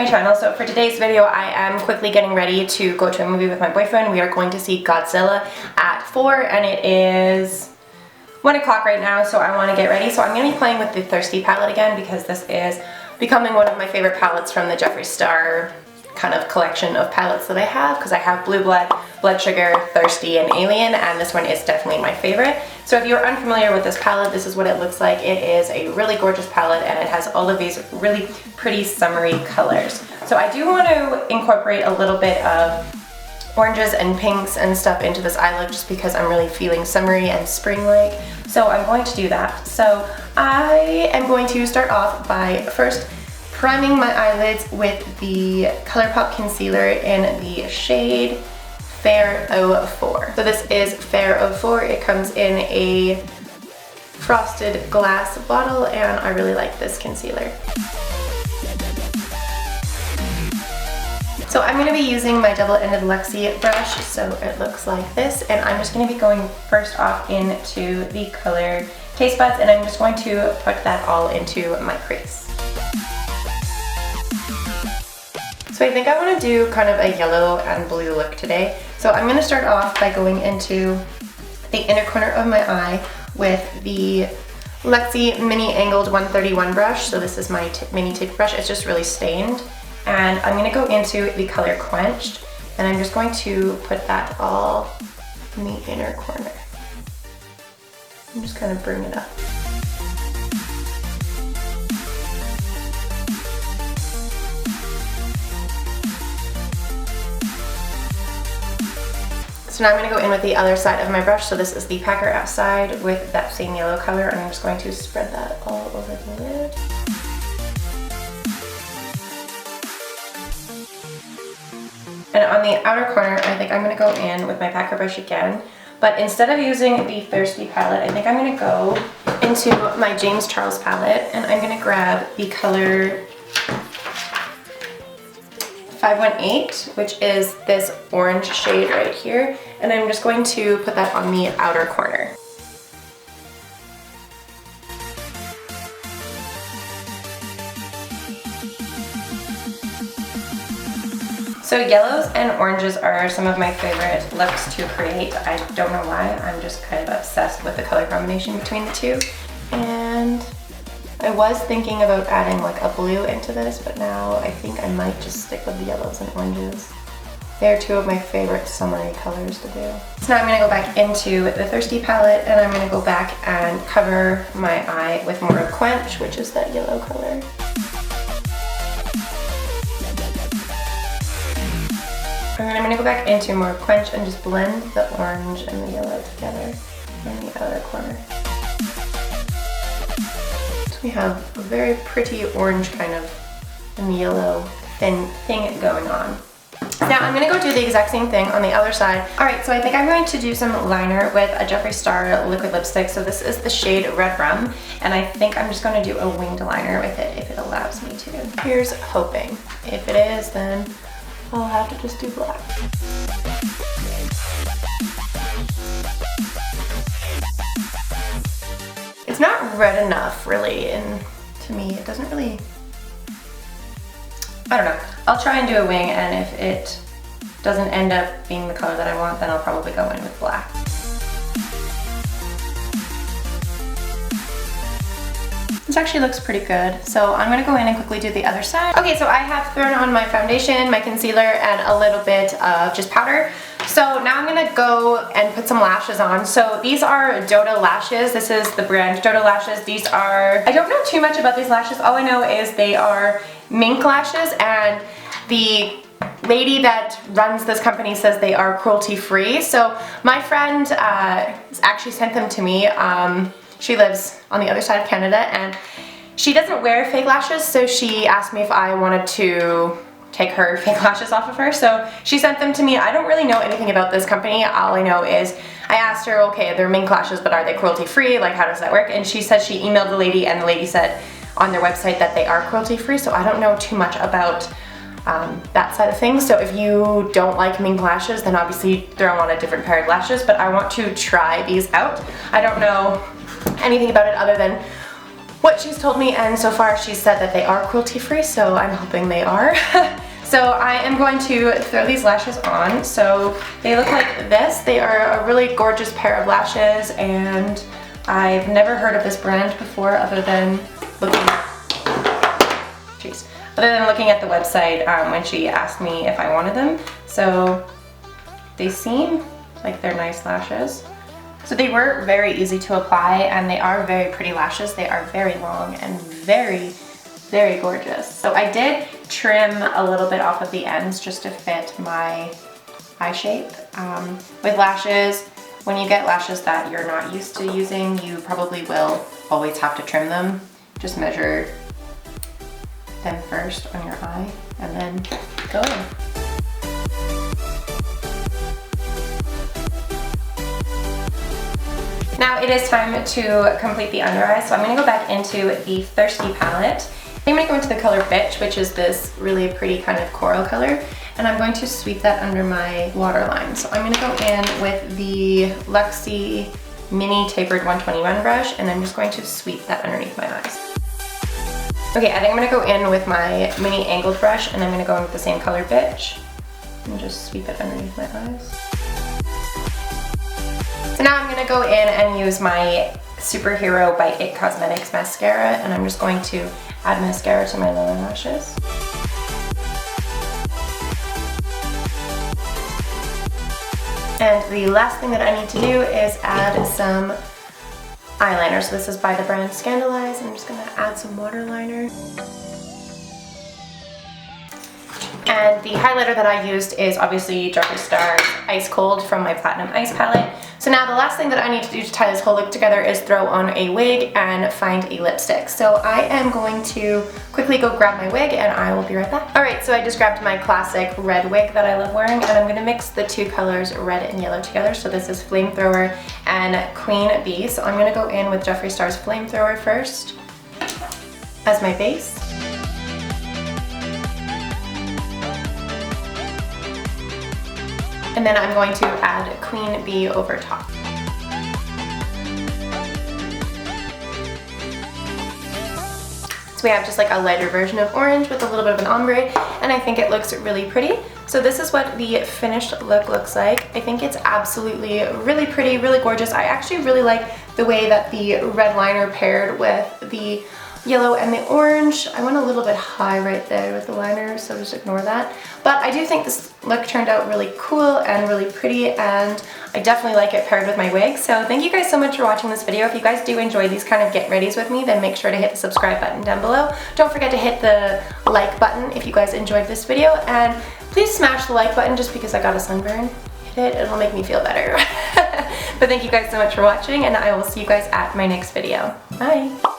to my channel. So for today's video, I am quickly getting ready to go to a movie with my boyfriend. We are going to see Godzilla at 4 and it is 1 o'clock right now, so I want to get ready. So I'm going to be playing with the Thirsty palette again because this is becoming one of my favorite palettes from the Jeffree Star kind of collection of palettes that I have, because I have Blue Blood, Blood Sugar, Thirsty, and Alien, and this one is definitely my favorite. So if you're unfamiliar with this palette, this is what it looks like. It is a really gorgeous palette and it has all of these really pretty summery colors. So I do want to incorporate a little bit of oranges and pinks and stuff into this eye look just because I'm really feeling summery and spring-like. So I'm going to do that. So I am going to start off by first priming my eyelids with the ColourPop concealer in the shade Fair 04. So this is Fair 04. It comes in a frosted glass bottle and I really like this concealer. So I'm going to be using my double-ended Luxie brush, so it looks like this, and I'm just going to be going first off into the color Taste Buds, and I'm just going to put that all into my crease. So I think I want to do kind of a yellow and blue look today. So I'm going to start off by going into the inner corner of my eye with the Luxie Mini Angled 131 brush. So this is my mini tip brush. It's just really stained. And I'm going to go into the color Quenched, and I'm just going to put that all in the inner corner. I'm just kind of bring it up. So now I'm going to go in with the other side of my brush. So this is the Packer outside with that same yellow color, and I'm just going to spread that all over the lid. And on the outer corner, I think I'm going to go in with my Packer brush again. But instead of using the Thirsty palette, I think I'm going to go into my James Charles palette, and I'm going to grab the color 518, which is this orange shade right here, and I'm just going to put that on the outer corner. So yellows and oranges are some of my favorite looks to create. I don't know why, I'm just kind of obsessed with the color combination between the two. And I was thinking about adding like a blue into this, but now I think I might just stick with the yellows and oranges. They're two of my favorite summery colors to do. So now I'm going to go back into the Thirsty palette, and I'm going to go back and cover my eye with more of Quench, which is that yellow color. And then I'm going to go back into more Quench and just blend the orange and the yellow together in the outer corner. So we have a very pretty orange kind of and yellow thin thing going on. Now I'm going to go do the exact same thing on the other side. Alright, so I think I'm going to do some liner with a Jeffree Star liquid lipstick. So this is the shade Red Rum, and I think I'm just going to do a winged liner with it if it allows me to. Here's hoping. If it is, then I'll have to just do black. It's not red enough, really, and to me it doesn't really, I don't know. I'll try and do a wing, and if it doesn't end up being the color that I want, then I'll probably go in with black. This actually looks pretty good, so I'm going to go in and quickly do the other side. Okay, so I have thrown on my foundation, my concealer, and a little bit of just powder. So now I'm going to go and put some lashes on. So these are Dodo lashes. This is the brand Dodo lashes. These are, I don't know too much about these lashes. All I know is they are mink lashes, and the lady that runs this company says they are cruelty-free. So my friend actually sent them to me. She lives on the other side of Canada, and she doesn't wear fake lashes, so she asked me if I wanted to take her fake lashes off of her. So she sent them to me. I don't really know anything about this company. All I know is I asked her, okay, they're mink lashes, but are they cruelty-free? Like, how does that work? And she said she emailed the lady, and the lady said on their website that they are cruelty-free. So I don't know too much about that side of things. So if you don't like mink lashes, then obviously throw on a different pair of lashes, but I want to try these out. I don't know anything about it other than what she's told me, and so far she's said that they are cruelty free, so I'm hoping they are. So I am going to throw these lashes on. So they look like this. They are a really gorgeous pair of lashes, and I've never heard of this brand before other than looking at the website when she asked me if I wanted them. So they seem like they're nice lashes. So they were very easy to apply, and they are very pretty lashes. They are very long and very, very gorgeous. So I did trim a little bit off of the ends just to fit my eye shape. With lashes, when you get lashes that you're not used to using, you probably will always have to trim them. Just measure them first on your eye and then go in. Now it is time to complete the under eye, so I'm going to go back into the Thirsty palette. I'm going to go into the color Bitch, which is this really pretty kind of coral color, and I'm going to sweep that under my waterline. So I'm going to go in with the Luxie Mini Tapered 121 brush, and I'm just going to sweep that underneath my eyes. Okay, I think I'm going to go in with my mini angled brush, and I'm going to go in with the same color Bitch, and just sweep it underneath my eyes. So now I'm going to go in and use my Superhero by It Cosmetics mascara, and I'm just going to add mascara to my lower lashes. And the last thing that I need to do is add some eyeliner. So this is by the brand Scandalize. I'm just going to add some waterliner. And the highlighter that I used is obviously Jeffree Star's Ice Cold from my Platinum Ice palette. So now the last thing that I need to do to tie this whole look together is throw on a wig and find a lipstick. So I am going to quickly go grab my wig, and I will be right back. Alright, so I just grabbed my classic red wig that I love wearing, and I'm going to mix the two colors red and yellow together. So this is Flamethrower and Queen Bee. So I'm going to go in with Jeffree Star's Flamethrower first as my base. And then I'm going to add Queen Bee over top. So we have just like a lighter version of orange with a little bit of an ombre, and I think it looks really pretty. So this is what the finished look looks like. I think it's absolutely really pretty, really gorgeous. I actually really like the way that the red liner paired with the yellow and the orange. I went a little bit high right there with the liner, so just ignore that. But I do think this look turned out really cool and really pretty, and I definitely like it paired with my wig. So thank you guys so much for watching this video. If you guys do enjoy these kind of get readies with me, then make sure to hit the subscribe button down below. Don't forget to hit the like button if you guys enjoyed this video, and please smash the like button just because I got a sunburn. Hit it, it'll make me feel better. But thank you guys so much for watching, and I will see you guys at my next video. Bye!